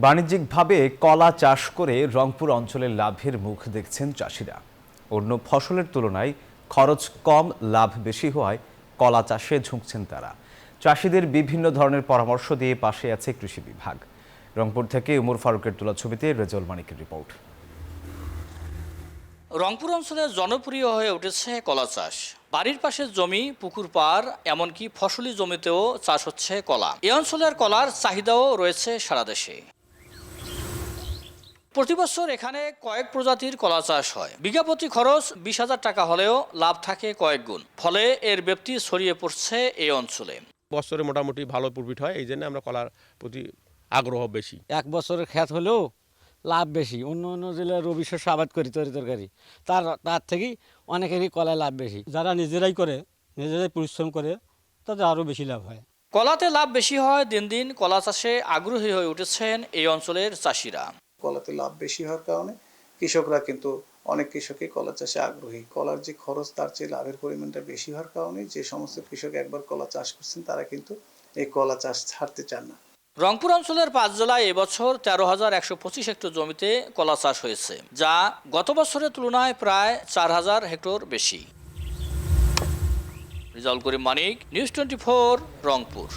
বাণিজ্যিকভাবে কলা চাষ করে রংপুর অঞ্চলের লাভের মুখ দেখছেন চাষিরা। অন্য ফসলের তুলনায় খরচ কম, লাভ বেশি হওয়ায় কলা চাষে ঝুঁকছেন তারা। চাষিদের বিভিন্ন ধরনের পরামর্শ দিয়ে পাশে আছে কৃষি বিভাগ। রংপুর থেকে উমর ফারুকের তোলা ছবিতে রেজল মানিকের রিপোর্ট। রংপুর অঞ্চলে জনপ্রিয় হয়ে উঠেছে কলা চাষ। বাড়ির পাশে জমি, পুকুর পাড়, এমনকি ফসলি জমিতেও চাষ হচ্ছে কলা। এই অঞ্চলের কলার চাহিদাও রয়েছে সারা দেশে। প্রতি বছর এখানে কয়েক প্রজাতির কলা চাষ হয়। বিঘা প্রতি খরচ 20,000 টাকা হলেও লাভ থাকে কয়েক গুণ। ফলে এর ব্যাপ্তি ছড়িয়ে পড়ছে এই অঞ্চলে। বছরে মোটামুটি ভালো প্রফিট হয়, এই জন্য আমরা কলার প্রতি আগ্রহ বেশি। এক বছরের ক্ষেত হলেও লাভ বেশি। অন্য অন্য জেলায় রবি শস্য আবাদ করি, তরকারি তার থেকেই অনেকেরই কলায় লাভ বেশি। যারা নিজেরাই করে, নিজেরাই পরিশ্রম করে, তাদের আরও বেশি লাভ হয়। কলাতে লাভ বেশি হয়। দিন দিন কলা চাষে আগ্রহী হয়ে উঠেছেন এই অঞ্চলের চাষিরা। কলাতে লাভ বেশি হওয়ার কারণে কৃষকরা কিন্তু অনেক কৃষকই কলা চাষে আগ্রহী। কলার যে খরচ তার চেয়ে লাভের পরিমাণটা বেশি হওয়ার কারণে যে সমস্ত কৃষক একবার কলা চাষ করছেন তারা কিন্তু এই কলা চাষ ছাড়তে চান না। রংপুর অঞ্চলের 5 জেলায় এবছর 13,125 হেক্টর জমিতে কলা চাষ হয়েছে, যা গত বছরের তুলনায় প্রায় 4,000 হেক্টর বেশি। রিজাউল করিম মানিক, নিউজ 24, রংপুর।